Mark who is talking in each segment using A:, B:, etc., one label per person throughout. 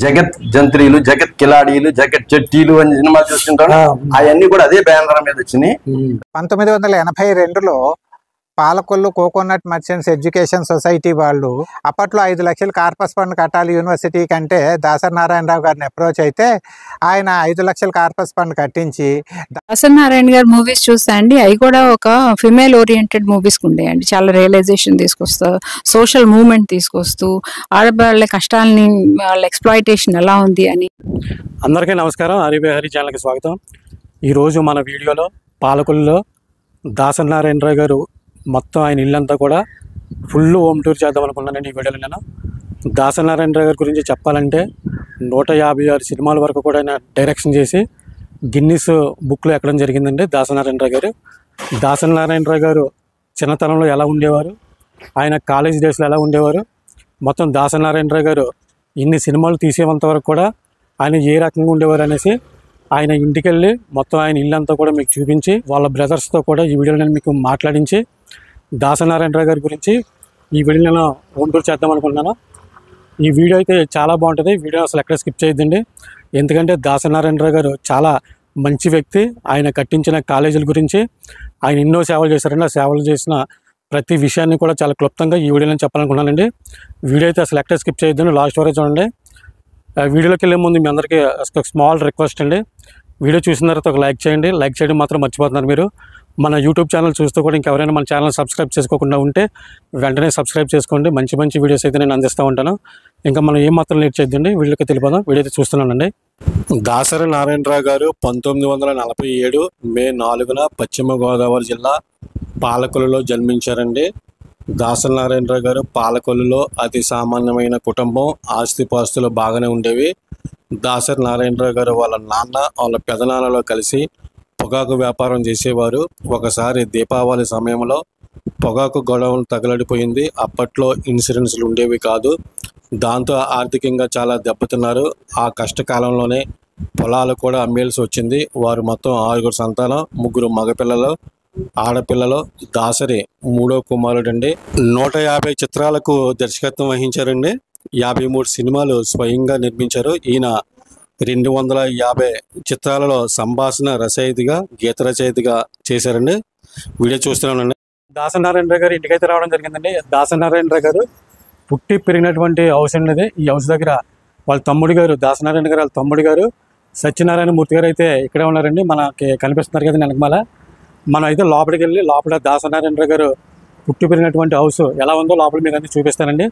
A: జగత్ జంత్రీలు, జగత్ కిలాడీలు, జగత్ జట్టీలు అని సినిమాలు చూస్తుంటాం. అవన్నీ కూడా అదే బ్యానర్ మీద వచ్చినాయి.
B: 1982లో Palakollu coconut merchants education society వాళ్ళు అప్పట్లో 5 లక్షలు కార్పస్ ఫండ్ కట్టాలి యూనివర్సిటీ కంటే దాసరి నారాయణరావు గారిని అప్రోచ్ అయితే ఆయన 5 లక్షల కార్పస్ ఫండ్ కట్టించి
C: దాసరి నారాయణ గారి మూవీస్ చూస్తా అండి. అవి కూడా ఒక ఫిమేల్ ఓరియంటెడ్ మూవీస్ ఉండేయండి. చాలా రియలైజేషన్ తీసుకొస్తూ, సోషల్ మూవ్మెంట్ తీసుకొస్తూ, ఆడవాళ్ళ కష్టాలని, వాళ్ళ ఎక్స్ప్లాయిటేషన్ ఎలా ఉంది అని.
D: అందరికీ నమస్కారం. హరి ఛానల్కి స్వాగతం. ఈరోజు మన వీడియోలో పాలకొల్లులో దాసరి నారాయణరావు గారు మొత్తం ఆయన ఇల్లంతా కూడా ఫుల్ హోమ్ టూర్ చేద్దాం అనుకున్నానండి. ఈ వీడియోలో నేను దాసరి నారాయణరావు గారి గురించి చెప్పాలంటే 156 సినిమాల వరకు కూడా ఆయన డైరెక్షన్ చేసి గిన్నిస్ బుక్లో ఎక్కడం జరిగిందండి. దాసరి నారాయణరావు గారు చిన్నతనంలో ఎలా ఉండేవారు, ఆయన కాలేజ్ డేస్లో ఎలా ఉండేవారు, మొత్తం దాసరి నారాయణరావు గారు ఇన్ని సినిమాలు తీసేంత వరకు కూడా ఆయన ఏ రకంగా ఉండేవారు అనేసి ఆయన ఇంటికి వెళ్ళి మొత్తం ఆయన ఇల్లంతా కూడా మీకు చూపించి వాళ్ళ బ్రదర్స్తో కూడా ఈ వీడియోలో నేను మీకు మాట్లాడించి దాసరి నారాయణరావు గారి గురించి ఈ వీడియో నేను హోమ్ టూర్ చేద్దాం అనుకుంటున్నాను. ఈ వీడియో అయితే చాలా బాగుంటుంది. వీడియో అసలు ఎక్కడ స్కిప్ చేయొద్దండి. ఎందుకంటే దాసరి నారాయణరావు గారు చాలా మంచి వ్యక్తి. ఆయన కట్టించిన కాలేజీల గురించి ఆయన ఎన్నో సేవలు చేశారండి. ఆ సేవలు చేసిన ప్రతి విషయాన్ని కూడా చాలా క్లుప్తంగా ఈ వీడియోలో చెప్పాలనుకున్నానండి. వీడియో అయితే అసలు ఎక్కడ స్కిప్ చేయొద్దండి, లాస్ట్ వరకు చూడండి. వీడియోలోకి వెళ్ళే ముందు మీ అందరికీ ఒక స్మాల్ రిక్వెస్ట్ అండి. వీడియో చూసిన తర్వాత ఒక లైక్ చేయండి. లైక్ చేయడం మాత్రం మర్చిపోతున్నారు మీరు. మన యూట్యూబ్ ఛానల్ చూస్తూ కూడా ఇంకెవరైనా మన ఛానల్ సబ్స్క్రైబ్ చేసుకోకుండా ఉంటే వెంటనే సబ్స్క్రైబ్ చేసుకోండి. మంచి మంచి వీడియోస్ అయితే నేను అందిస్తూ ఉంటాను. ఇంకా మనం ఏం మాత్రం లేట్ చేద్దండి, వీడియోకి తెలిపోదాం. వీడియో అయితే చూస్తున్నానండి. దాసరి నారాయణరావు గారు 1947 మే 4న పశ్చిమ గోదావరి జిల్లా పాలకొల్లులో జన్మించారండి. దాసరి నారాయణరావు గారు పాలకొల్లులో అతి సామాన్యమైన కుటుంబం. ఆస్తిపాస్తులు బాగానే ఉండేవి. దాసరి నారాయణరావు గారు వాళ్ళ నాన్న, వాళ్ళ పెదనాన్నలో కలిసి పొగాకు వ్యాపారం చేసేవారు. ఒకసారి దీపావళి సమయంలో పొగాకు గొడవలు తగలడిపోయింది. అప్పట్లో ఇన్సూరెన్స్లు ఉండేవి కాదు. దాంతో ఆర్థికంగా చాలా దెబ్బతిన్నారు. ఆ కష్టకాలంలోనే పొలాలు కూడా అమ్మేయాల్సి వచ్చింది. వారు మొత్తం 6 సంతానం, 3 మగపిల్లలు, ఆడపిల్లలు. దాసరి 3వ కుమారుడండి. 150 చిత్రాలకు దర్శకత్వం వహించారండి. 53 సినిమాలు స్వయంగా నిర్మించారు. ఈయన 250 చిత్రాలలో సంభాషణ రచయితగా, గీత రచయితగా చేశారండి. వీడియో చూస్తున్నానండి. దాసరి నారాయణరావు గారు ఇంటికైతే రావడం జరిగిందండి. దాసరి నారాయణరావు గారు పుట్టి పెరిగినటువంటి హౌస్ అండి. ఈ హౌస్ దగ్గర వాళ్ళ తమ్ముడు గారు, దాసరి నారాయణ గారు వాళ్ళ తమ్ముడు గారు సత్యనారాయణ మూర్తి గారు అయితే ఇక్కడే ఉన్నారండి. మనకి కనిపిస్తున్నారు కదా వెనకమాల. మనం అయితే లోపలికి వెళ్ళి లోపల దాసరి నారాయణరావు గారు పుట్టి పెరిగినటువంటి హౌస్ ఎలా ఉందో లోపల మీకు అన్నీ చూపిస్తానండి.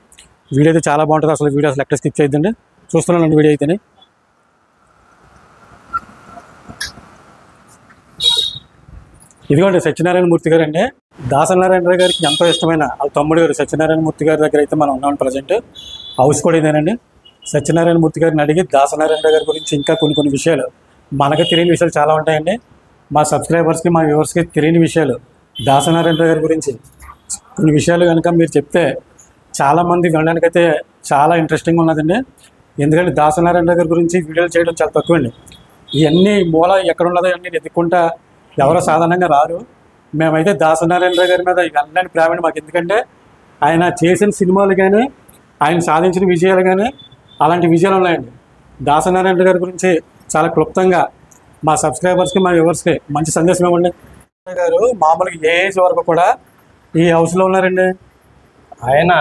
D: వీడియో అయితే చాలా బాగుంటుంది. అసలు వీడియో అసలు ఎక్కడ స్కిప్ చేయొద్దండి. చూస్తున్నానండి వీడియో అయితేనే. ఇదిగోండి సత్యనారాయణ మూర్తి గారు అండి. దాసరి నారాయణరావు గారికి ఎంతో ఇష్టమైన వాళ్ళ తమ్ముడు గారు సత్యనారాయణ మూర్తి గారి దగ్గర అయితే మనం ఉన్నాం. ప్రజెంట్ హౌస్ కూడా ఇదేనండి. సత్యనారాయణ మూర్తి గారిని అడిగి దాసరి నారాయణరావు గారి గురించి ఇంకా కొన్ని విషయాలు, మనకు తెలియని విషయాలు చాలా ఉంటాయండి. మా సబ్స్క్రైబర్స్కి, మా వ్యూవర్స్కి తెలియని విషయాలు దాసరి నారాయణరావు గారి గురించి కొన్ని విషయాలు కనుక మీరు చెప్తే చాలామంది వినడానికైతే చాలా ఇంట్రెస్టింగ్ ఉన్నదండి. ఎందుకంటే దాసరి నారాయణరావు గారి గురించి వీడియోలు చేయడం చాలా తక్కువండి. ఇవన్నీ మూల ఎక్కడ ఉన్నదో అన్నీ ఎదుక్కుంటా ఎవరో సాధారణంగా రారు. మేమైతే దాసరి నారాయణరావు గారి మీద ఇవన్నీ ప్రేమ మాకు. ఎందుకంటే ఆయన చేసిన సినిమాలు కానీ, ఆయన సాధించిన విజయాలు కానీ అలాంటి విజయాలు ఉన్నాయండి. దాసరి నారాయణ గారి గురించి చాలా క్లుప్తంగా మా సబ్స్క్రైబర్స్కి, మా వ్యూవర్స్కి మంచి సందేశం ఇవ్వండి. గారు మామూలుగా ఏ ఏజ్ వరకు కూడా ఈ హౌస్లో ఉన్నారండి?
A: ఆయన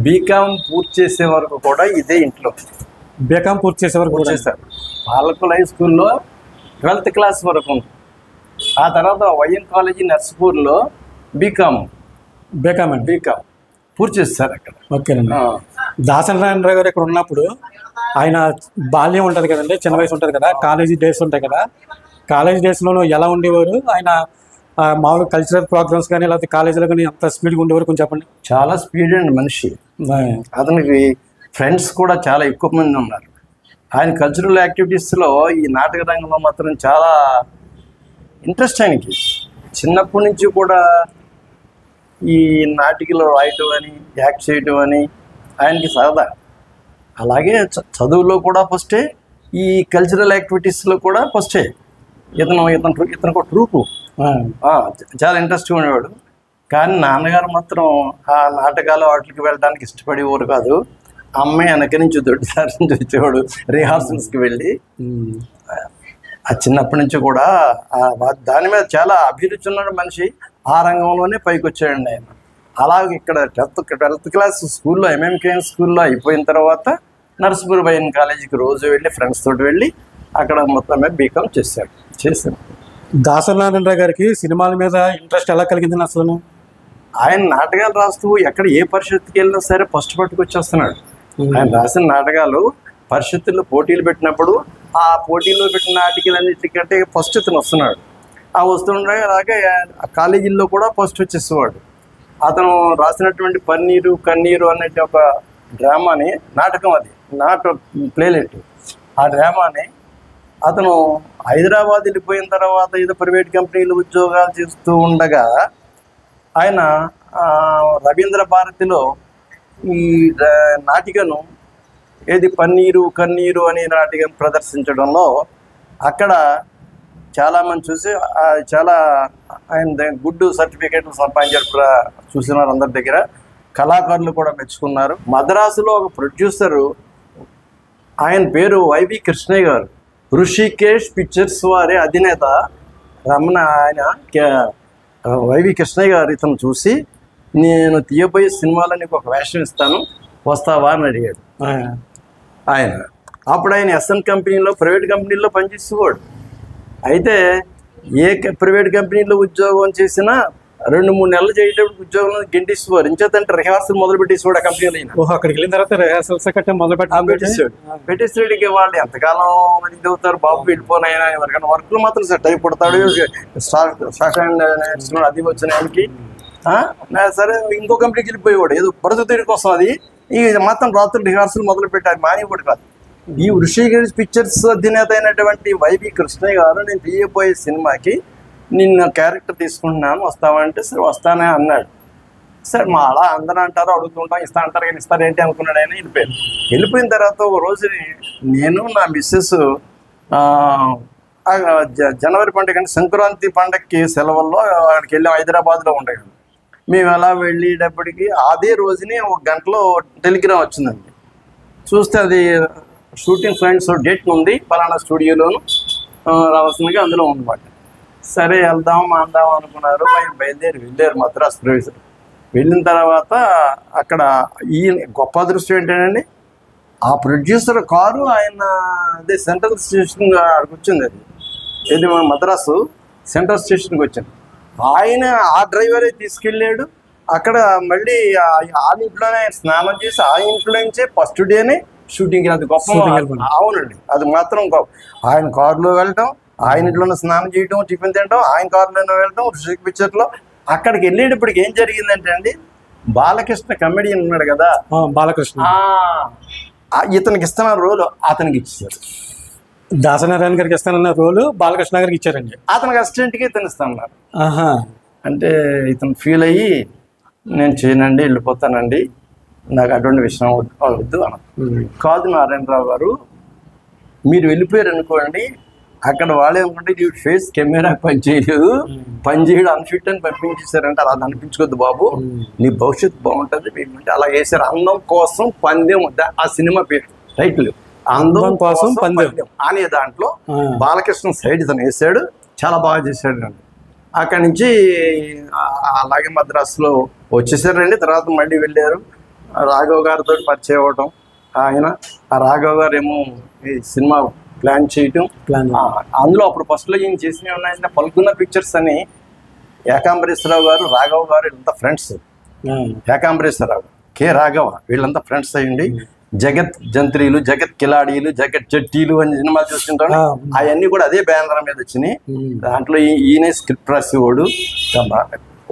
A: బీకామ్ పూర్తి చేసే వరకు కూడా ఇదే ఇంట్లో.
D: బీకామ్ పూర్తి చేసే వరకు
A: చేశారు. పాలకొల్లు హై స్కూల్లో 12th క్లాస్ వరకు ఉంది. ఆ తర్వాత వైఎన్ కాలేజీ నర్సిపూర్లో బీకామ్ పూర్తి చేస్తారు అక్కడ.
D: ఓకేనండి. దాసరి నారాయణరావు గారు ఇక్కడ ఉన్నప్పుడు ఆయన బాల్యం ఉంటుంది కదండి, చిన్న వయసు ఉంటుంది కదా, కాలేజీ డేస్ ఉంటాయి కదా. కాలేజీ డేస్లో ఎలా ఉండేవారు? ఆయన మామూలు కల్చరల్ ప్రోగ్రామ్స్ కానీ లేకపోతే కాలేజీలో కానీ ఎంత స్పీడ్గా ఉండేవారు కొంచెం చెప్పండి.
A: చాలా స్పీడ్ అండి మనిషి. అతనికి ఫ్రెండ్స్ కూడా చాలా ఎక్కువ మంది ఉన్నారు. ఆయన కల్చరల్ యాక్టివిటీస్లో ఈ నాటక రంగంలో మాత్రం చాలా ఇంట్రెస్ట్. ఆయనకి చిన్నప్పటి నుంచి కూడా ఈ నాటికలో రాయటం అని, యాక్ట్ చేయటం అని ఆయనకి సరదా. అలాగే చదువులో కూడా ఫస్టే, ఈ కల్చరల్ యాక్టివిటీస్లో కూడా ఫస్టే. ఇతను ఒక ట్రూపు చాలా ఇంట్రెస్ట్గా ఉండేవాడు. కానీ నాన్నగారు మాత్రం ఆ నాటకాలు వాటికి వెళ్ళడానికి ఇష్టపడేవారు కాదు. అమ్మాయి వెనక నుంచి దొడ్డిసారి నుంచి వచ్చేవాడు రిహార్సల్స్కి వెళ్ళి. ఆ చిన్నప్పటి నుంచి కూడా దాని మీద చాలా అభిరుచి ఉన్న మనిషి. ఆ రంగంలోనే పైకి వచ్చాడండి ఆయన. అలాగే ఇక్కడ 12th క్లాస్ స్కూల్లో ఎంఎంకేఎన్ స్కూల్లో అయిపోయిన తర్వాత నర్సపురం కాలేజీకి రోజు వెళ్ళి ఫ్రెండ్స్ తోటి వెళ్ళి అక్కడ మొత్తం బీకామ్ చేశాను.
D: దాసరి నారాయణరావు గారికి సినిమాల మీద ఇంట్రెస్ట్ ఎలా కలిగింది అసలు?
A: ఆయన నాటకాలు రాస్తూ ఎక్కడ ఏ పరిషత్తుకి వెళ్ళినా సరే ఫస్ట్ పట్టుకొచ్చేస్తున్నాడు. ఆయన రాసిన నాటకాలు పరిషత్తుల్లో పోటీలు పెట్టినప్పుడు ఆ పోటీల్లో పెట్టిన నాటికలన్నిటికంటే ఫస్ట్ ఇతను వస్తున్నాడు. ఆ వస్తుండగా అలాగే కాలేజీల్లో కూడా ఫస్ట్ వచ్చేసేవాడు. అతను రాసినటువంటి పన్నీరు కన్నీరు అనే ఒక డ్రామాని, నాటకం, అది ప్లేలెట్, ఆ డ్రామాని అతను హైదరాబాద్ వెళ్ళిపోయిన తర్వాత ఏదో ప్రైవేట్ కంపెనీలు ఉద్యోగాలు చేస్తూ ఉండగా ఆయన రవీంద్ర భారతిలో ఈ నాటికను ఏది పన్నీరు కన్నీరు అనే నాటికను ప్రదర్శించడంలో అక్కడ చాలామంది చూసి చాలా ఆయన గుడ్ సర్టిఫికేట్లు సంపాదించారు. చూసినారు అందరి దగ్గర, కళాకారులు కూడా మెచ్చుకున్నారు. మద్రాసులో ఒక ప్రొడ్యూసరు, ఆయన పేరు వైవి కృష్ణయ్య గారు, ఋషికేష్ పిక్చర్స్ వారి అధినేత రమణ. ఆయన వైవి కృష్ణయ్య గారు ఇతను చూసి, నేను తీయబోయే సినిమాలో నీకు ఒక వేషం ఇస్తాను, వస్తావా అని అడిగాడు ఆయన. అప్పుడు ఆయన ఎస్ఎన్ కంపెనీలో, ప్రైవేట్ కంపెనీల్లో పనిచేసేవాడు. అయితే ఏ ప్రైవేట్ కంపెనీలో ఉద్యోగం చేసినా 2-3 నెలలు చేయటప్పుడు ఉద్యోగంలో గెంటిస్తారు. ఇంచేతంటే రిహార్సల్ మొదలు పెట్టేసాడు ఆ కంపెనీలో.
D: అక్కడికి వెళ్ళిన తర్వాత రిహార్సల్స్
A: పెట్టేసాడు. వాళ్ళు ఎంతకాలం ఇది అవుతారు బాబు, వెళ్ళిపోయినా ఎవరికైనా వర్క్లు మాత్రం సెట్ అయిపోతాడు. స్టాక్ అది వచ్చిన ఆయనకి సరే ఇంకో కంపెనీకి వెళ్ళిపోయేవాడు, ఏదో పరిస్థితి కోసం. అది ఈ మాత్రం రాత్రులు రిహార్సల్ మొదలు పెట్టాడు, మానేవాడు కాదు. ఈ ఋషికేష్ పిక్చర్స్ అధినేత అయినటువంటి వైవి కృష్ణయ్య గారు, నేను తీయబోయే సినిమాకి నిన్న క్యారెక్టర్ తీసుకుంటున్నాను, వస్తావంటే సరే వస్తానే అన్నాడు. సరే మా అలా అందరూ అంటారు, అడుగుతుంటాం, ఇస్తా అంటారు, కానీ ఇస్తారేంటి అనుకున్నాడు ఆయన. వెళ్ళిపోయిన తర్వాత ఒక రోజు నేను నా మిస్సెస్ జనవరి పండుగ అంటే సంక్రాంతి పండగకి సెలవుల్లో అక్కడికి వెళ్ళి హైదరాబాద్లో ఉండేది. మేము అలా వెళ్ళేటప్పటికి అదే రోజునే 1 గంటలో టెలిగ్రామ్ వచ్చిందండి. చూస్తే అది షూటింగ్ ఫ్రెండ్స్ డేట్ ఉంది, పలానా స్టూడియోలోను రావాల్సిందిగా అందులో ఉందన్నమాట. సరే వెళ్దాం అనుకున్నారు. బయలుదేరి వెళ్ళారు మద్రాసు ప్రొడ్యూసర్. వెళ్ళిన తర్వాత అక్కడ ఈ గొప్ప అదృష్టం ఏంటంటే, ఆ ప్రొడ్యూసర్ కారు ఆయన అదే సెంట్రల్ స్టేషన్ వచ్చింది. అది ఏది మద్రాసు సెంట్రల్ స్టేషన్కి వచ్చింది. ఆయన ఆ డ్రైవరే తీసుకెళ్ళాడు. అక్కడ మళ్ళీ ఆ ఇంట్లోనే స్నానం చేసి ఆ ఇంట్లో నుంచే ఫస్ట్ డేనే షూటింగ్. అది గొప్ప. అవునండి, అది మాత్రం గొప్ప. ఆయన కారులో వెళ్ళటం, ఆయన ఇంట్లోనే స్నానం చేయడం, టిఫిన్ తినడం, ఆయన కారులోనే వెళ్ళటం. ఋషిక్ పిక్చర్లో అక్కడికి వెళ్ళేటప్పటికి ఏం జరిగిందంటే అండి, బాలకృష్ణ కమెడియన్ ఉన్నాడు కదా,
D: బాలకృష్ణ,
A: ఇతనికి ఇస్తున్న రోల్ అతనికి ఇచ్చారు.
D: దాసనారాయణ గారికి ఇస్తానన్న రోలు బాలకృష్ణ గారికి ఇచ్చారండి.
A: అతనికి అసిస్టెంట్కి ఇతను ఇస్తాను. అంటే ఇతను ఫీల్ అయ్యి, నేను చేయనండి, వెళ్ళిపోతానండి, నాకు అటువంటి విషయం వద్దు అన్న. కాదు నారాయణరావు గారు, మీరు వెళ్ళిపోయారు అనుకోండి, అక్కడ వాళ్ళే అనుకుంటే నీ ఫేస్ కెమెరా పనిచేయలేదు, పనిచేయడం అన్ఫిట్ అని పంపించేశారంటే అలా అనిపించుకోద్దు బాబు, నీ భవిష్యత్తు బాగుంటుంది అంటే అలా వేసారు. అందం కోసం పందెం, ఆ సినిమా పేరు టైటిల్ అందం కోసం పందెం అనే దాంట్లో బాలకృష్ణ సైడ్ ఇతను వేసాడు, చాలా బాగా చేశాడు అండి. అక్కడి నుంచి అలాగే మద్రాసులో వచ్చేసారండి. తర్వాత మళ్ళీ వెళ్ళారు, రాఘవ్ గారితో పరిచయం అవ్వటం. ఆయన ఆ రాఘవ్ గారు ఏమో ఈ సినిమా ప్లాన్ చేయటం. అందులో అప్పుడు ఫస్ట్లో ఏం చేసినవి ఉన్నాయంటే, పల్గుణ పిక్చర్స్ అని ఏకాంబరేశ్వరరావు గారు, రాఘవ్ గారు వీళ్ళంతా ఫ్రెండ్స్. ఏకాంబరేశ్వరరావు, కె రాఘవ వీళ్ళంతా ఫ్రెండ్స్ అయ్యండి. జగత్ జంత్రీలు, జగత్ కిలాడీలు, జగత్ జట్టీలు అని సినిమాలు చూస్తుంటాం. అవన్నీ కూడా అదే బ్యానర్ మీద వచ్చినాయి. దాంట్లో ఈయనే స్క్రిప్ట్ రాసేవాడు.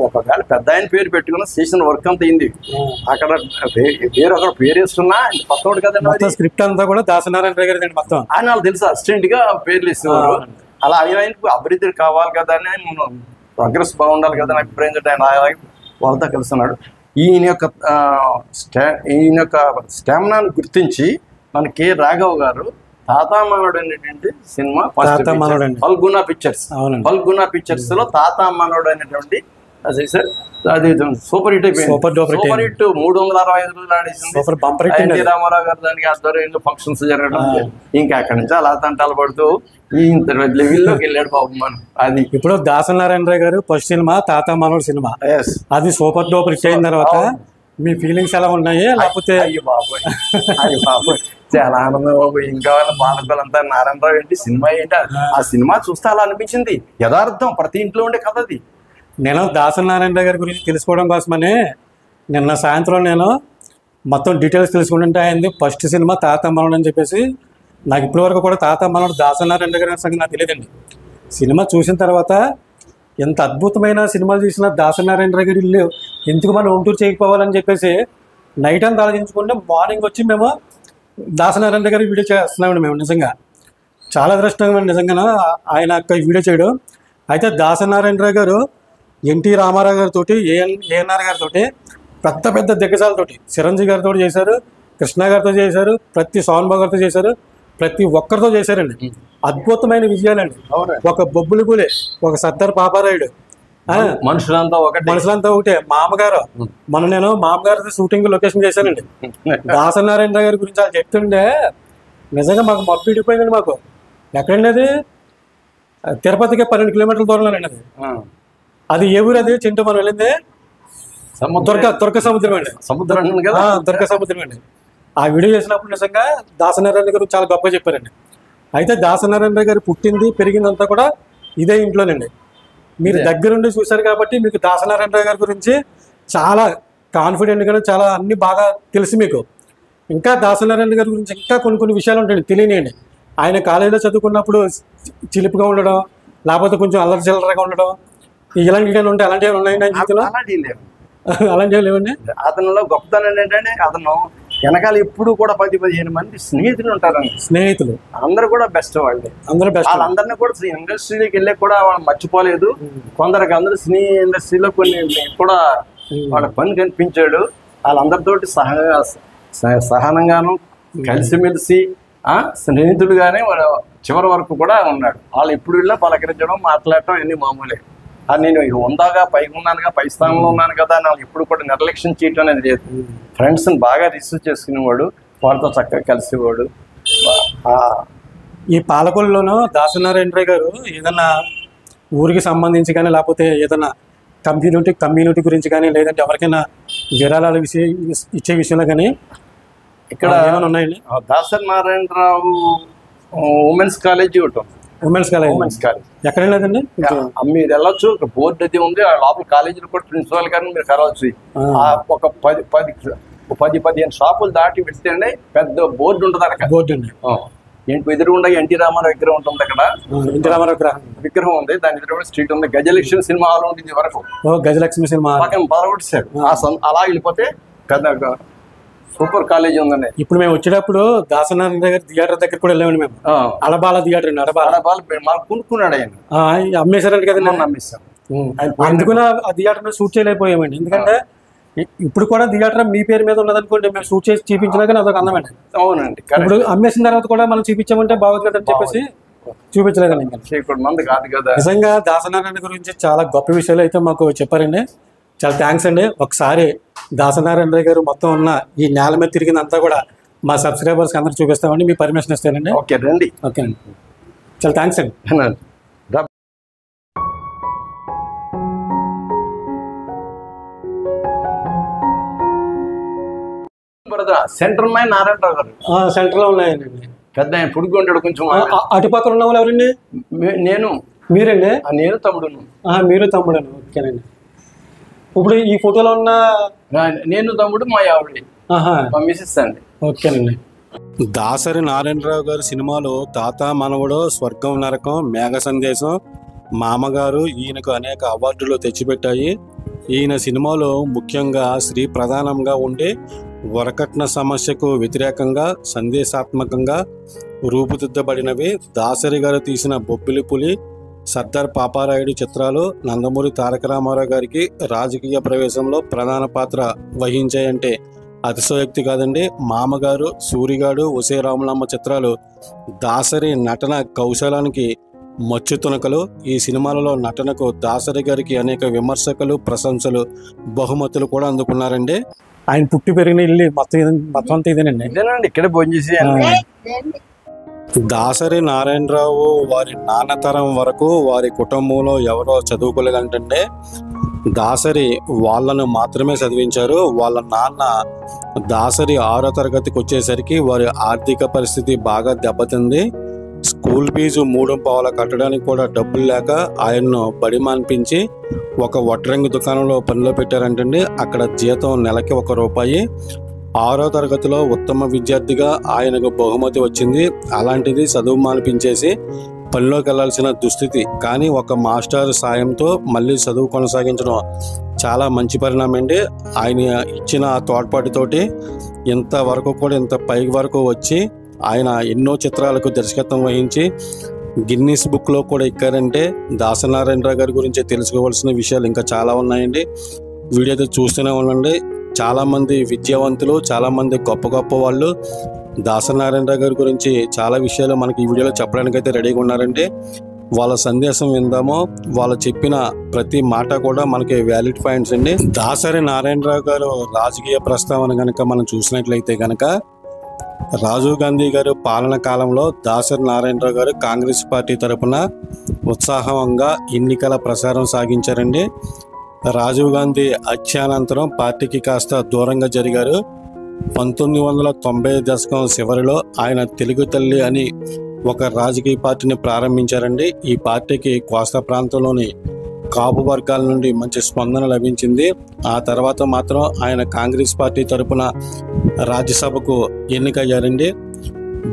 A: ఒకవేళ పెద్ద ఆయన పేరు పెట్టుకున్న స్టేషన్ వర్క్ అంతా అయింది. అక్కడ పేరు అక్కడ పేరు వేసుకున్నా కొత్తవాడు కదండి.
D: స్క్రిప్ట్ అంతా కూడా దాసనారాయణ గారి మొత్తం
A: ఆయన వాళ్ళు తెలుసు, అసిస్టెంట్ గా పేర్లు ఇస్తున్నారు. అలా ఆయనకు అభివృద్ధి కావాలి కదా అని, ఆయన ప్రోగ్రెస్ బాగుండాలి కదా అని అభిప్రాయం ఆయన వాళ్ళతో కలుస్తున్నాడు. ఈయన యొక్క స్టామినాను గుర్తించి మన కె రాఘవ్ గారు తాతామానుడు అనేటువంటి సినిమా, ఫల్గుణ పిక్చర్స్ లో తాతామానుడు అనేటువంటి అది సార్ అది సూపర్ హిట్ అయిపోయింది.
D: Super duper hit
A: super hit 365 రోజులు ఆడేసింది.
D: Super bumper hit
A: NT Rama Rao గారు దానికి ఆధ్వర్యంలో ఫంక్షన్స్ జరగడం, ఇంకా అక్కడి నుంచి అలా తంటాలు పడుతూ ఈ లెవెల్లోకి వెళ్ళాడు బాబు మనం. అది
D: ఇప్పుడు దాసనారాయణరావు గారు ఫస్ట్ సినిమా తాత మనోడు సినిమా,
A: ఎస్
D: అది సూపర్ డూపర్ హిట్ అయిన తర్వాత మీ ఫీలింగ్స్ ఎలా ఉన్నాయి? లేకపోతే
A: అయ్యో బాబోయ్, అయ్యో బాబోయ్, చాలా ఆనందం బాబు. ఇంకా వాళ్ళ బాలకులంతా నారాయణరావు ఏంటి, సినిమా ఏంటి, ఆ సినిమా చూస్తే అలా అనిపించింది. యథార్థం, ప్రతి ఇంట్లో ఉండే కథ అది.
D: నేను దాసనారాయణరావు గారి గురించి తెలుసుకోవడం కోసమని నిన్న సాయంత్రం నేను మొత్తం డీటెయిల్స్ తెలుసుకుంటుంటే అయింది. ఫస్ట్ సినిమా తాత మనోడు అని చెప్పేసి, నాకు ఇప్పటి వరకు కూడా తాత మనోడు దాసనారాయణ గారి సంగతి నాకు తెలియదండి. సినిమా చూసిన తర్వాత ఎంత అద్భుతమైన సినిమాలు తీసిన దాసనారాయణ గారి ఇల్లు ఎందుకు మనం హోమ్ టూర్ చేయకపోవాలని చెప్పేసి నైట్ అంతా ఆలోచించుకుంటే మార్నింగ్ వచ్చి మేము దాసనారాయణ గారి వీడియో చేస్తున్నామండి. మేము నిజంగా చాలా అదృష్టంగా నిజంగా ఆయన యొక్క వీడియో చేయడం. అయితే దాసనారాయణరావు గారు ఎన్టీ రామారావు గారితో, ఏఎన్ఆర్ గారితో, పెద్ద పెద్ద దిగ్గజాలతోటి, చిరంజీవి గారితో చేశారు, కృష్ణ గారితో చేశారు, ప్రతి సోహన్ బాబు గారితో చేశారు, ప్రతి ఒక్కరితో చేశారండి. అద్భుతమైన విజయాలండి. ఒక బొబ్బులి పులి, ఒక సర్దార్ పాపారాయుడు,
A: మనుషులంతా
D: ఒకటే. మామగారు నేను మామగారితో షూటింగ్ లొకేషన్ చేశానండి. దాసనారాయణ గారి గురించి వాళ్ళు చెప్తుండే నిజంగా మాకు మబ్బు ఇడిపోయిందండి. మాకు ఎక్కడండి అది? తిరుపతికి 12 కిలోమీటర్ల దూరంలో అండి అది. అది ఏ ఊరు? అది చింటూ మనం వెళ్ళింది దుర్గ సముద్రం అండి.
A: సముద్రం
D: దుర్గ సముద్రం అండి. ఆ వీడియో చేసినప్పుడు నిజంగా దాసనారాయణ గారు చాలా గొప్పగా చెప్పారండి. అయితే దాసనారాయణ గారు పుట్టింది పెరిగిందంతా కూడా ఇదే ఇంట్లోనండి. మీరు దగ్గరుండి చూశారు కాబట్టి మీకు దాసనారాయణ గారి గురించి చాలా కాన్ఫిడెంట్గా, చాలా అన్ని బాగా తెలుసు మీకు. ఇంకా దాసనారాయణ గారి గురించి ఇంకా కొన్ని విషయాలు ఉంటాయండి తెలియనియండి. ఆయన కాలేజీలో చదువుకున్నప్పుడు చిలిపిగా ఉండడం, లేకపోతే కొంచెం అల్లరి చిల్లరగా ఉండడం, ఇలాంటివి ఉంటాయి. అలాంటివి ఉన్నాయండి ఆయన జీవితంలో? అలాంటివి లేవండి.
A: అతనిలో గొప్పతనం ఏంటంటే అతను వెనకాల ఎప్పుడు కూడా 10-15 మంది స్నేహితులు ఉంటారండి.
D: స్నేహితులు
A: అందరూ కూడా బెస్ట్ వాళ్ళే.
D: అందరూ బెస్ట్.
A: వాళ్ళందరినీ కూడా ఇండస్ట్రీలోకి వెళ్ళే కూడా వాళ్ళు మర్చిపోలేదు. కొందరికి అందరూ సినీ ఇండస్ట్రీలో కొన్ని కూడా వాళ్ళ పని కనిపించాడు. వాళ్ళందరితోటి సహనంగాను కలిసిమెలిసి స్నేహితుడుగానే చివరి వరకు కూడా ఉన్నాడు. వాళ్ళు ఎప్పుడు వెళ్ళినా పలకరించడం, మాట్లాడటం అన్ని మామూలే. నేను ఉందాగా పైకి ఉన్నానుగా, పై స్థానంలో ఉన్నాను కదా అని ఎప్పుడు కూడా నిర్లక్ష్యం చేయటం అనేది లేదు. ఫ్రెండ్స్ని బాగా రిసీవ్ చేసుకునేవాడు, వాళ్ళతో చక్కగా కలిసేవాడు.
D: ఈ పాలకొల్లులోనూ దాసనారాయణరావు గారు ఏదన్నా ఊరికి సంబంధించి కానీ, లేకపోతే ఏదన్నా కమ్యూనిటీ గురించి కానీ, లేదంటే ఎవరికైనా విరాళాలు ఇచ్చే విషయంలో కానీ ఇక్కడ ఏమైనా ఉన్నాయండి?
A: దాసనారాయణరావు ఉమెన్స్ కాలేజీ ఒకటి ఉంది.
D: ఉమెన్స్ కాలేజ్ ఎక్కడ లేదండి?
A: మీరు వెళ్ళొచ్చు, ఒక బోర్డు అది ఉంది. ఆ లోపల కాలేజీలో కూడా ప్రిన్సిపాల్ గారిని మీరు కలవచ్చు. ఒక 10-15 షాపులు దాటి పెడితేనే పెద్ద బోర్డు ఉంటుంది అక్కడ.
D: బోర్డు అండి.
A: ఎదురుగుండా ఎన్టీ రామారావు విగ్రహం ఉంటుంది అక్కడ.
D: ఎన్టీ రామారావు
A: విగ్రహం ఉంది, దాని ఎదురు స్ట్రీట్ ఉంది. గజలక్ష్మి సినిమా హాల్ ఉంటుంది వరకు.
D: గజలక్ష్మి సినిమా
A: పక్కన బాలగొట్టేశాడు. అలా వెళ్ళిపోతే పెద్ద సూపర్ కాలేజీ ఉందండి.
D: ఇప్పుడు మేము వచ్చేటప్పుడు దాసనారాయణ గారి థియేటర్ దగ్గర కూడా వెళ్ళామండి మేము. అలబాల థియేటర్ అండి. అలబాల
A: మాకు కొనుక్కున్నాడు ఆయన.
D: అమ్మేశారండి కదా?
A: అమ్మేశాం.
D: అందుకుని ఆ థియేటర్ షూట్ చేయలేకపోయామండి. ఎందుకంటే ఇప్పుడు కూడా థియేటర్ మీ పేరు మీద ఉన్నదనుకోండి, మేము షూట్ చేసి చూపించినా కానీ అదొక అందమండి.
A: అవునండి.
D: ఇప్పుడు అమ్మేసిన తర్వాత కూడా మనం చూపించామంటే బాగోదు కదని చెప్పేసి చూపించలేదండి. ఇంకా
A: మంది కాదు కదా.
D: నిజంగా దాసనారాయణ గురించి చాలా గొప్ప విషయాలు అయితే మాకు చెప్పారండి. చాలా థ్యాంక్స్ అండి. ఒకసారి దాసనారాయణ గారు మొత్తం ఉన్న ఈ నేల మీద తిరిగిందంతా కూడా మా సబ్స్క్రైబర్స్ అందరూ చూపిస్తామండి. మీ పర్మిషన్ ఇస్తానండి?
A: ఓకే రండి.
D: ఓకే అండి, చాలా థ్యాంక్స్ అండి.
A: సెంటర్ మ్యాన్ నారాయణరావు గారు
D: సెంటర్ లో ఉన్నాయండి.
A: పెద్ద ఆయన పుడుకుంటాడు కొంచెం.
D: అటుపక్కన ఉన్న వాళ్ళు ఎవరండి?
A: మీరండి? నేను తమ్ముడు.
D: మీరు తమ్ముడు. ఓకేనండి. ఇప్పుడు ఈ ఫోటోలో ఉన్న
A: నేను తమ్ముడు, మా ఆవిడ మా మిసెస్ అండి.
D: ఓకేనండి. దాసరి నారాయణరావు గారి సినిమాలో తాత మనవడు, స్వర్గం నరకం, మేఘ సందేశం, మామగారు ఈయనకు అనేక అవార్డులు తెచ్చిపెట్టాయి. ఈయన సినిమాలో ముఖ్యంగా స్త్రీ ప్రధానంగా ఉండి వరకట్న సమస్యకు వ్యతిరేకంగా సందేశాత్మకంగా రూపుదిద్దబడినవి. దాసరి గారు తీసిన బొబ్బిలి పులి, సర్దార్ పాపారాయుడు చిత్రాలు నందమూరి తారక రామారావు గారికి రాజకీయ ప్రవేశంలో ప్రధాన పాత్ర వహించాయంటే అతిశయోక్తి కాదండి. మామగారు, సూరిగాడు, ఒసే రాములమ్మ చిత్రాలు దాసరి నటన కౌశలానికి మచ్చు తునకలు. ఈ సినిమాలలో నటనకు దాసరి గారికి అనేక విమర్శకులు, ప్రశంసలు, బహుమతులు కూడా అందుకున్నారండి. ఆయన పుట్టి పెరిగిన ఇల్లు మొత్తం అంతా ఇదేనండి.
A: ఇదేనండి, ఇక్కడే భోజనం చేసి
D: దాసరి నారాయణరావు వారి నాన్నతరం వరకు వారి కుటుంబంలో ఎవరో చదువుకోలేదంటే దాసరి వాళ్ళను మాత్రమే చదివించారు. వాళ్ళ నాన్న దాసరి 6వ తరగతికి వచ్చేసరికి వారి ఆర్థిక పరిస్థితి బాగా దెబ్బతింది. స్కూల్ ఫీజు 3 పావల కట్టడానికి కూడా డబ్బులు లేక ఆయన్ను బడి మాన్పించి ఒక వడ్రంగి దుకాణంలో పనిలో పెట్టారంటండి. అక్కడ జీతం నెలకి ₹1. 6వ తరగతిలో ఉత్తమ విద్యార్థిగా ఆయనకు బహుమతి వచ్చింది. అలాంటిది చదువు మానిపించేసి పనిలోకి వెళ్లాల్సిన దుస్థితి. కానీ ఒక మాస్టర్ సాయంతో మళ్ళీ చదువు కొనసాగించడం చాలా మంచి పరిణామం అండి. ఆయన ఇచ్చిన తోడ్పాటుతోటి ఇంతవరకు కూడా ఇంత పైకి వరకు వచ్చి ఆయన ఎన్నో చిత్రాలకు దర్శకత్వం వహించి గిన్నీస్ బుక్లో కూడా ఎక్కారంటే దాసనారాయణరావు గారి గురించి తెలుసుకోవాల్సిన విషయాలు ఇంకా చాలా ఉన్నాయండి. వీడియో అయితే చూస్తూనే ఉండండి. చాలామంది విద్యావంతులు, చాలామంది గొప్ప గొప్ప వాళ్ళు దాసనారాయణరావు గారి గురించి చాలా విషయాలు మనకి ఈ వీడియోలో చెప్పడానికైతే రెడీగా ఉన్నారండి. వాళ్ళ సందేశం విందామో. వాళ్ళు చెప్పిన ప్రతి మాట కూడా మనకి వ్యాలిడ్ పాయింట్స్ అండి. దాసరి నారాయణరావు గారు రాజకీయ ప్రస్తావన కనుక మనం చూసినట్లయితే కనుక రాజీవ్ గాంధీ గారు పాలన కాలంలో దాసరి నారాయణరావు గారు కాంగ్రెస్ పార్టీ తరఫున ఉత్సాహంగా ఎన్నికల ప్రచారం సాగించారండి. రాజీవ్ గాంధీ హత్యానంతరం పార్టీకి కాస్త దూరంగా జరిగారు. 1990 దశకం చివరిలో ఆయన తెలుగు తల్లి అని ఒక రాజకీయ పార్టీని ప్రారంభించారండి. ఈ పార్టీకి కోస్తా ప్రాంతంలోని కాపు వర్గాల నుండి మంచి స్పందన లభించింది. ఆ తర్వాత మాత్రం ఆయన కాంగ్రెస్ పార్టీ తరఫున రాజ్యసభకు ఎన్నికయ్యారండి.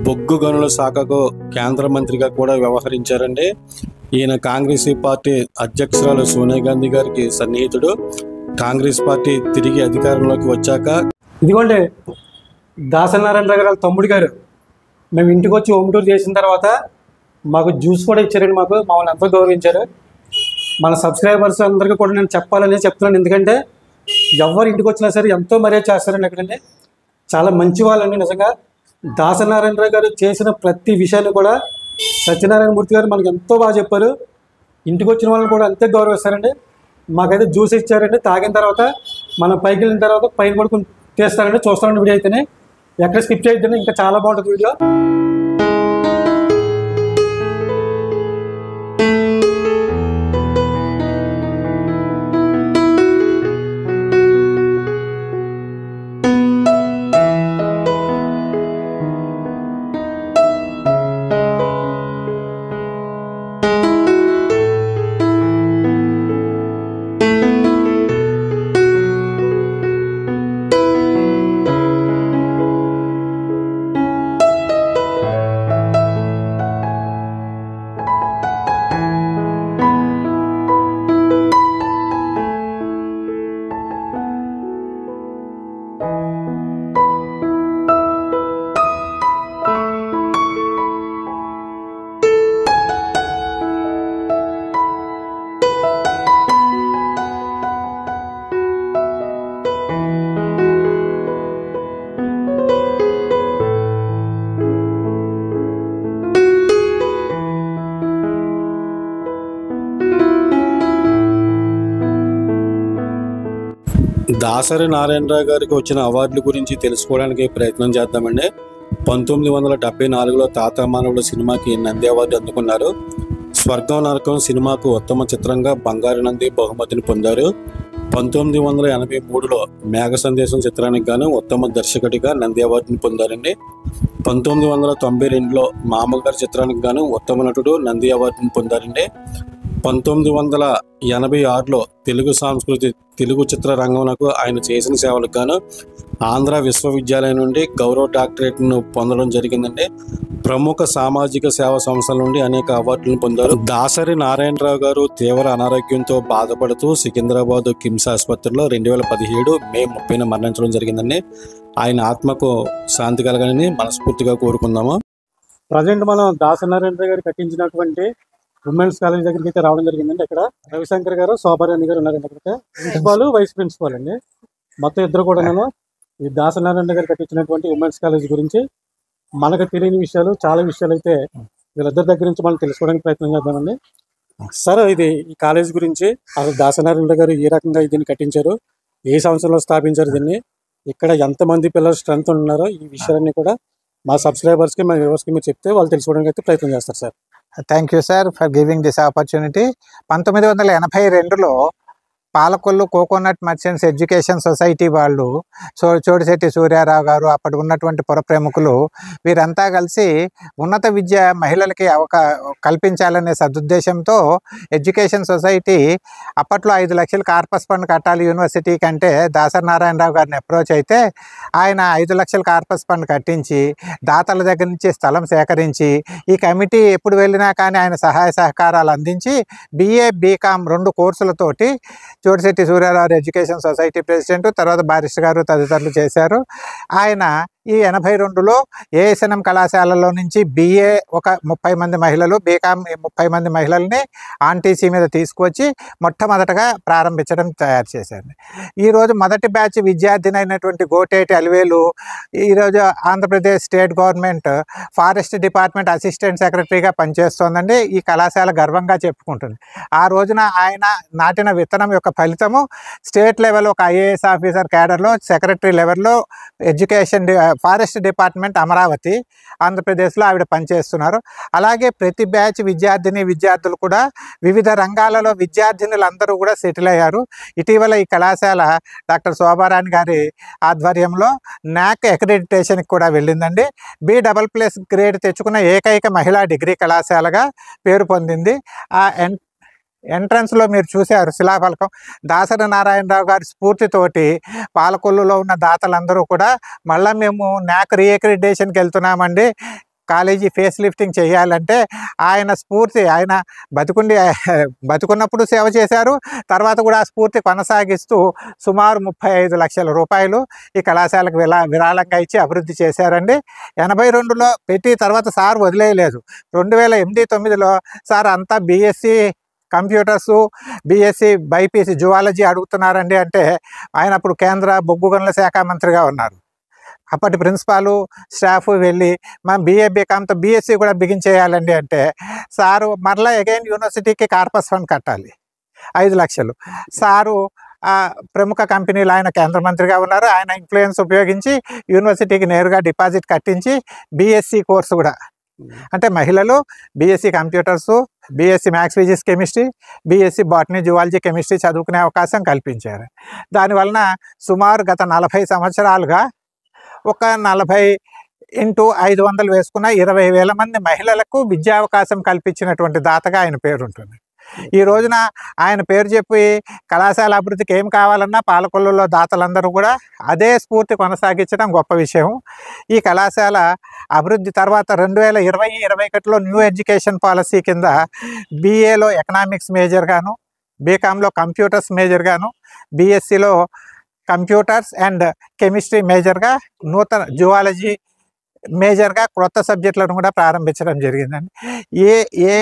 D: బొగ్గు గనుల శాఖకు కేంద్ర మంత్రిగా కూడా వ్యవహరించారండి. ఈయన కాంగ్రెస్ పార్టీ అధ్యక్షురాలు సోనియా గాంధీ గారికి సన్నిహితుడు. కాంగ్రెస్ పార్టీ తిరిగి అధికారంలోకి వచ్చాక
E: ఇదిగోండి దాసనారాయణరావు గారు తమ్ముడు గారు మేము ఇంటికి వచ్చి హోమ్ టూర్ చేసిన తర్వాత మాకు జ్యూస్ కూడా ఇచ్చారండి. మమ్మల్ని ఎంతో గౌరవించారు. మన సబ్స్క్రైబర్స్ అందరికీ కూడా నేను చెప్పాలని చెప్తున్నాను. ఎందుకంటే ఎవరు ఇంటికి వచ్చినా సరే ఎంతో మర్యాద చేస్తారండి. అక్కడండి చాలా మంచి వాళ్ళండి. నిజంగా దాసనారాయణరావు గారు చేసిన ప్రతి విషయాన్ని కూడా సత్యనారాయణమూర్తి గారు మనకు ఎంతో బాగా చెప్పారు. ఇంటికి వచ్చిన వాళ్ళని కూడా అంతే గౌరవిస్తారండి. మాకైతే జ్యూస్ ఇచ్చారండి. తాగిన తర్వాత మనం పైకి వెళ్ళిన తర్వాత పైన పడుకుని తీస్తారండి. చూస్తారండి వీడియో అయితేనే. ఎక్కడ స్కిప్ చేయొద్దండి, ఇంకా చాలా బాగుంటుంది వీడియో.
D: దాసరి నారాయణరావు గారికి వచ్చిన అవార్డుల గురించి తెలుసుకోవడానికి ప్రయత్నం చేద్దామండి. 1974లో తాత మానవుడు సినిమాకి నంది అవార్డు అందుకున్నారు. స్వర్గం నరకం సినిమాకు ఉత్తమ చిత్రంగా బంగారు నంది బహుమతిని పొందారు. 1983లో మేఘ సందేశం చిత్రానికి గాను ఉత్తమ దర్శకుడిగా నంది అవార్డుని పొందారండి. 1992లో మామగారి చిత్రానికి గాను ఉత్తమ నటుడు నంది అవార్డుని పొందారండి. 1986లో తెలుగు చిత్ర రంగంలో ఆయన చేసిన సేవలకు గాను ఆంధ్ర విశ్వవిద్యాలయం నుండి గౌరవ డాక్టరేట్ను పొందడం జరిగిందండి. ప్రముఖ సామాజిక సేవా సంస్థల నుండి అనేక అవార్డులను పొందారు. దాసరి నారాయణరావు గారు తీవ్ర అనారోగ్యంతో బాధపడుతూ సికింద్రాబాద్ కిమ్స్ ఆసుపత్రిలో 2017 మే 30న మరణించడం జరిగిందండి. ఆయన ఆత్మకు శాంతి కలగాలని మనస్ఫూర్తిగా కోరుకుందాము.
E: ప్రజెంట్ మనం దాసనారాయణరావు గారు కట్టించినటువంటి ఉమెన్స్ కాలేజ్ దగ్గరికి అయితే రావడం జరిగిందండి. ఇక్కడ రవిశంకర్ గారు, శోభారాణి గారు ఉన్నారండి. అక్కడికి ప్రిన్సిపాల్, వైస్ ప్రిన్సిపాల్ అండి, మొత్తం ఇద్దరు కూడా. నేను ఈ దాసనారాయణ గారు కట్టించినటువంటి ఉమెన్స్ కాలేజ్ గురించి మనకు తెలియని విషయాలు, చాలా విషయాలు అయితే
D: వీళ్ళిద్దరి దగ్గర నుంచి మనం తెలుసుకోవడానికి ప్రయత్నం చేద్దామండి. సార్, ఇది ఈ కాలేజ్ గురించి అసలు దాసనారాయణ గారు ఏ రకంగా దీన్ని కట్టించారు, ఏ సంవత్సరంలో స్థాపించారు దీన్ని, ఇక్కడ ఎంతమంది పిల్లలు స్ట్రెంత్ ఉన్నారో ఈ విషయాలన్నీ కూడా మా సబ్స్క్రైబర్స్కి, మా వ్యూవర్స్కి మీరు చెప్తే వాళ్ళు తెలుసుకోవడానికి అయితే ప్రయత్నం చేస్తారు sir.
B: Thank you sir for giving this opportunity. 1982లో Palakollu coconut merchants education society వాళ్ళు, చోడిశెట్టి సూర్యారావు గారు, అప్పటి ఉన్నటువంటి పుర ప్రముఖులు, వీరంతా కలిసి ఉన్నత విద్య మహిళలకి కల్పించాలనే సదుద్దేశంతో ఎడ్యుకేషన్ సొసైటీ అప్పట్లో 5 లక్షలు కార్పస్ ఫండ్ కట్టాలి యూనివర్సిటీకి అంటే దాసరి నారాయణరావు గారిని అప్రోచ్ అయితే ఆయన 5 లక్షలు కార్పస్ ఫండ్ కట్టించి దాతల దగ్గర నుంచి స్థలం సేకరించి ఈ కమిటీ ఎప్పుడు వెళ్ళినా కానీ ఆయన సహాయ సహకారాలు అందించి BA BCom 2 కోర్సులతోటి Chodisetti Suryarao education society president, తర్వాత బారిస్టర్ గారు తదితరులు చేశారు. ఆయన ఈ 82లో ASNM కళాశాలలో నుంచి BA ఒక 30 మంది మహిళలు, BCom 30 మంది మహిళల్ని ఆన్టీసీ మీద తీసుకొచ్చి మొట్టమొదటగా ప్రారంభించడం తయారు చేశారు. ఈరోజు మొదటి బ్యాచ్ విద్యార్థిని అయినటువంటి గోటేటి అలివేలు ఈరోజు Andhra Pradesh state government forest department assistant సెక్రటరీగా పనిచేస్తోందండి. ఈ కళాశాల గర్వంగా చెప్పుకుంటుంది. ఆ రోజున ఆయన నాటిన విత్తనం యొక్క ఫలితము స్టేట్ లెవెల్ ఒక IAS ఆఫీసర్ క్యాడర్లో సెక్రటరీ లెవెల్లో ఎడ్యుకేషన్ ఫారెస్ట్ డిపార్ట్మెంట్ అమరావతి ఆంధ్రప్రదేశ్లో ఆవిడ పనిచేస్తున్నారు. అలాగే ప్రతి బ్యాచ్ విద్యార్థులు కూడా వివిధ రంగాలలో విద్యార్థినులందరూ కూడా సెటిల్ అయ్యారు. ఇటీవల ఈ కళాశాల డాక్టర్ శోభారాణి గారి ఆధ్వర్యంలో NAC అక్రిడిటేషన్కి కూడా వెళ్ళిందండి. B++ గ్రేడ్ తెచ్చుకున్న ఏకైక మహిళా డిగ్రీ కళాశాలగా పేరు పొందింది. ఆ ఎంట్రన్స్లో మీరు చూశారు శిలాఫలకం. దాసరి నారాయణరావు గారి స్ఫూర్తితోటి పాలకొల్లులో ఉన్న దాతలందరూ కూడా మళ్ళీ మేము NAC రీఅక్రిడిటేషన్కి వెళ్తున్నామండి, కాలేజీ ఫేస్ లిఫ్టింగ్ చేయాలంటే ఆయన స్ఫూర్తి, ఆయన బతుకున్నప్పుడు సేవ చేశారు, తర్వాత కూడా ఆ స్ఫూర్తి కొనసాగిస్తూ సుమారు 35 లక్షల రూపాయలు ఈ కళాశాలకు విరాళంగా ఇచ్చి అభివృద్ధి చేశారండి. 82లో పెట్టి తర్వాత సార్ వదిలేయలేదు. 2008-9లో సార్ అంతా BSc computers, BSc BPC zoology అడుగుతున్నారండి అంటే ఆయన అప్పుడు కేంద్ర బొగ్గు గనుల శాఖ మంత్రిగా ఉన్నారు. అప్పటి ప్రిన్సిపాలు స్టాఫ్ వెళ్ళి మనం BA BComతో BSc కూడా బిగించేయాలండి అంటే సారు మరలా అగైన్ యూనివర్సిటీకి కార్పస్ ఫండ్ కట్టాలి 5 లక్షలు. సారు ప్రముఖ కంపెనీలు, ఆయన కేంద్ర మంత్రిగా ఉన్నారు, ఆయన ఇన్ఫ్లుయెన్స్ ఉపయోగించి యూనివర్సిటీకి నేరుగా డిపాజిట్ కట్టించి BSc కోర్సు కూడా అంటే మహిళలు BSc computers, BSc maths physics chemistry, BSc botany zoology chemistry చదువుకునే అవకాశం కల్పించారు. దానివలన సుమారు గత 40 సంవత్సరాలుగా ఒక 40 × 500 వేసుకున్న 20,000 మంది మహిళలకు విద్యావకాశం కల్పించినటువంటి దాతగా ఆయన పేరు ఉంటుంది. ఈ రోజున ఆయన పేరు చెప్పి కళాశాల అభివృద్ధికి ఏం కావాలన్నా పాలకొల్లులో దాతలందరూ కూడా అదే స్ఫూర్తి కొనసాగించడం గొప్ప విషయం. ఈ కళాశాల అభివృద్ధి తర్వాత 2020-21లో న్యూ ఎడ్యుకేషన్ పాలసీ కింద BAలో ఎకనామిక్స్ మేజర్గాను, BComలో కంప్యూటర్స్ మేజర్గాను, BScలో కంప్యూటర్స్ అండ్ కెమిస్ట్రీ మేజర్గా, నూతన జువాలజీ మేజర్గా క్రొత్త సబ్జెక్టులను కూడా ప్రారంభించడం జరిగిందండి. ఏ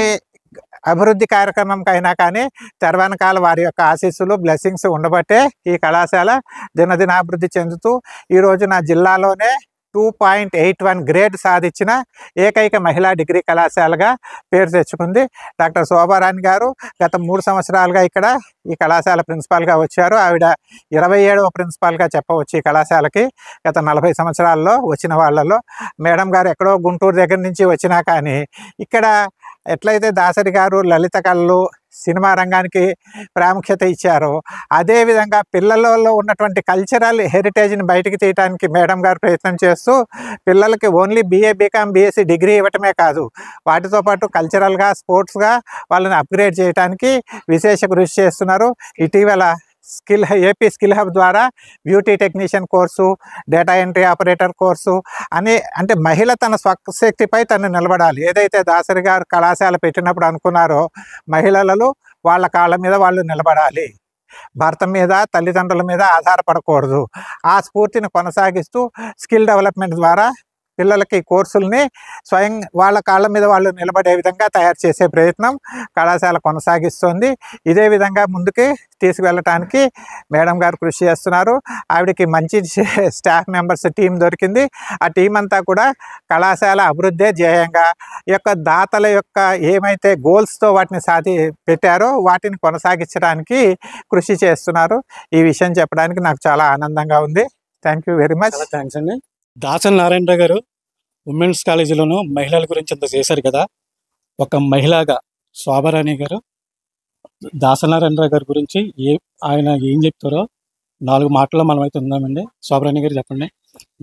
B: అభివృద్ధి కార్యక్రమంకైనా కానీ తెరవెనకాల వారి యొక్క ఆశీస్సులు, బ్లెస్సింగ్స్ ఉండబట్టే ఈ కళాశాల దినదినాభివృద్ధి చెందుతూ ఈరోజు నా జిల్లాలోనే 2.81 గ్రేడ్ సాధించిన ఏకైక మహిళా డిగ్రీ కళాశాలగా పేరు తెచ్చుకుంది. డాక్టర్ శోభారాణి గారు గత 3 సంవత్సరాలుగా ఇక్కడ ఈ కళాశాల ప్రిన్సిపాల్గా వచ్చారు. ఆవిడ 27వ ప్రిన్సిపాల్గా చెప్పవచ్చు ఈ కళాశాలకి. గత 40 సంవత్సరాల్లో వచ్చిన వాళ్ళలో మేడం గారు ఎక్కడో గుంటూరు దగ్గర నుంచి వచ్చినా కానీ ఇక్కడ ఎట్లయితే దాసరి గారు లలిత కళలు, సినిమా రంగానికి ప్రాముఖ్యత ఇచ్చారో అదేవిధంగా పిల్లలలో ఉన్నటువంటి కల్చరల్ హెరిటేజ్ని బయటికి తీయడానికి మేడం గారు ప్రయత్నం చేస్తూ పిల్లలకి only BA BCom BSc degree ఇవ్వటమే కాదు, వాటితో పాటు కల్చరల్గా, స్పోర్ట్స్గా వాళ్ళని అప్గ్రేడ్ చేయడానికి విశేష కృషి చేస్తున్నారు. ఇటీవల ఏపీ స్కిల్ హబ్ ద్వారా beauty technician course, data entry operator course అంటే మహిళ తన స్వశక్తిపై తను నిలబడాలి. ఏదైతే దాసరి గారు కళాశాల పెట్టినప్పుడు అనుకున్నారో మహిళలు వాళ్ళ కాళ్ళ మీద వాళ్ళు నిలబడాలి, భర్త మీద, తల్లిదండ్రుల మీద ఆధారపడకూడదు. ఆ స్ఫూర్తిని కొనసాగిస్తూ స్కిల్ డెవలప్మెంట్ ద్వారా పిల్లలకి కోర్సుల్ని స్వయం వాళ్ళ కాళ్ళ మీద వాళ్ళు నిలబడే విధంగా తయారు చేసే ప్రయత్నం కళాశాల కొనసాగిస్తోంది. ఇదే విధంగా ముందుకి తీసుకువెళ్ళటానికి మేడం గారు కృషి చేస్తున్నారు. ఆవిడకి మంచి స్టాఫ్ మెంబర్స్ టీం దొరికింది. ఆ టీం అంతా కూడా కళాశాల అభివృద్ధే ధ్యేయంగా ఈ యొక్క దాతల యొక్క ఏమైతే గోల్స్తో వాటిని పెట్టారో వాటిని కొనసాగించడానికి కృషి చేస్తున్నారు. ఈ విషయం చెప్పడానికి నాకు చాలా ఆనందంగా ఉంది. Thank you very much.
D: చాలా థ్యాంక్స్ అండి. దాసరి నారాయణరావు గారు ఉమెన్స్ కాలేజీలోనూ మహిళల గురించి అంత చేశారు కదా. ఒక మహిళగా శోభారాణి గారు దాసరి నారాయణరావు గారి గురించి ఆయన ఏం చెప్తారో 4 మాటల్లో మనం అయితే ఉందామండి. శోభారాణి గారు చెప్పండి,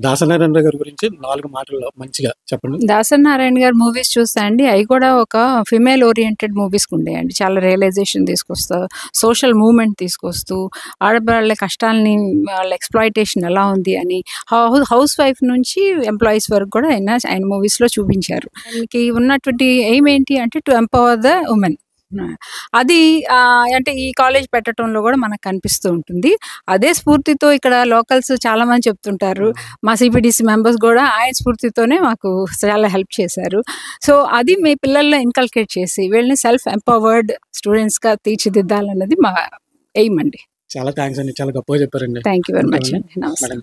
D: దాసరి నారాయణరావు గారి గురించి 4 మాటల్లో మంచిగా చెప్పండి.
C: దాసరి నారాయణ గారి మూవీస్ చూస్తా అండి, అవి కూడా ఒక ఫిమేల్ ఓరియంటెడ్ మూవీస్ ఉండేయండి. చాలా రియలైజేషన్ తీసుకొస్తూ, సోషల్ మూవ్మెంట్ తీసుకొస్తూ, ఆడవాళ్ళ కష్టాలని, వాళ్ళ ఎక్స్ప్లాయిటేషన్ ఎలా ఉంది అని, హౌస్ వైఫ్ నుంచి ఎంప్లాయీస్ వరకు కూడా ఆయన మూవీస్లో చూపించారు. ఆయనకి ఉన్నటువంటి ఎయిమ్ ఏంటి అంటే టు ఎంపవర్ ద ఉమెన్. అది అంటే ఈ కాలేజ్ పెట్టడంలో కూడా మనకు కనిపిస్తూ ఉంటుంది. అదే స్ఫూర్తితో ఇక్కడ లోకల్స్ చాలా మంది చెప్తుంటారు, మా సిపిడిసి మెంబర్స్ కూడా ఆయన స్ఫూర్తితోనే మాకు చాలా హెల్ప్ చేశారు. సో అది మీ పిల్లల్లో ఇన్కల్కేట్ చేసి వీళ్ళని సెల్ఫ్ ఎంపవర్డ్ స్టూడెంట్స్గా తీర్చిదిద్దాలన్నది మా ఎయిమ్ అండి.
D: చాలా థ్యాంక్స్ అండి, చాలా గొప్పగా చెప్పారండి.
C: థ్యాంక్ యూ వెరీ మచ్ అండి. నమస్తే.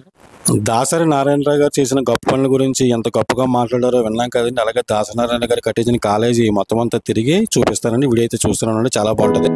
F: దాసరి నారాయణరావు గారు చేసిన గొప్ప పనుల గురించి ఎంత గొప్పగా మాట్లాడారో విన్నాం కదండి. అలాగే దాసరి నారాయణ గారు కట్టించిన కాలేజీ మొత్తం అంతా తిరిగి చూపిస్తారండి. వీడియో అయితే చూస్తున్నానండి, చాలా బాగుంటుంది.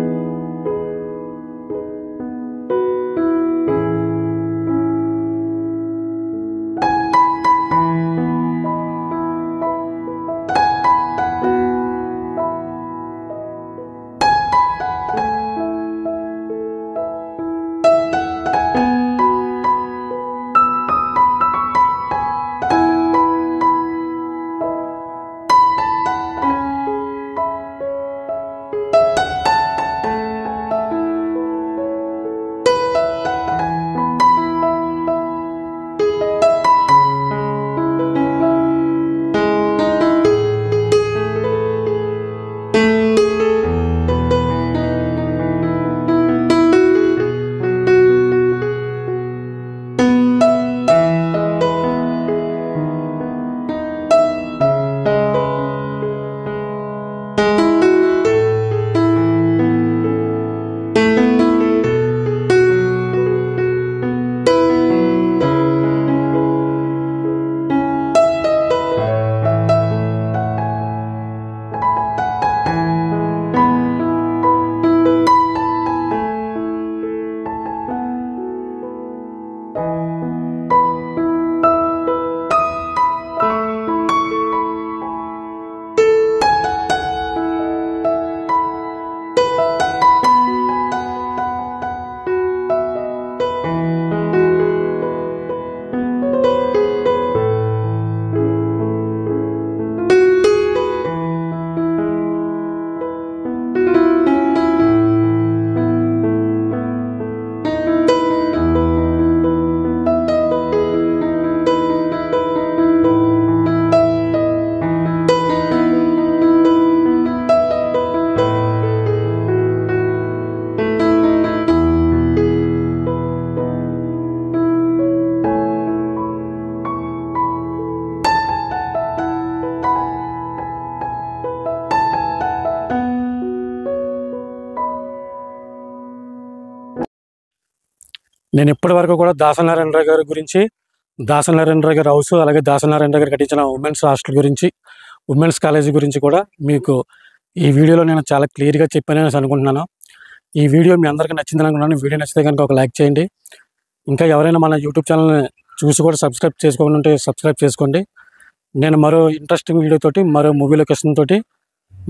D: నేను ఇప్పటి వరకు కూడా దాసరి నారాయణరావు గారి గురించి, దాసరి నారాయణరావు గారి హౌస్, అలాగే దాసరి నారాయణరావు గారు కట్టించిన ఉమెన్స్ హాస్టల్ గురించి, ఉమెన్స్ కాలేజీ గురించి కూడా మీకు ఈ వీడియోలో నేను చాలా క్లియర్గా చెప్పానని అనుకుంటున్నాను. ఈ వీడియో మీ అందరికీ నచ్చిందని అనుకున్నాను. వీడియో నచ్చితే కనుక ఒక లైక్ చేయండి. ఇంకా ఎవరైనా మన యూట్యూబ్ ఛానల్ని చూసి కూడా సబ్స్క్రైబ్ చేసుకోకుండా ఉంటే సబ్స్క్రైబ్ చేసుకోండి. నేను మరో ఇంట్రెస్టింగ్ వీడియోతోటి, మరో మూవీ లొకేషన్ తోటి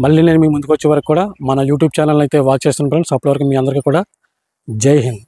D: మళ్ళీ నేను మీ ముందుకు వచ్చే వరకు కూడా మన యూట్యూబ్ ఛానల్ అయితే వాచ్ చేస్తున్నాను ఫ్రెండ్స్. అప్పటి వరకు మీ అందరికీ కూడా జై హింద్.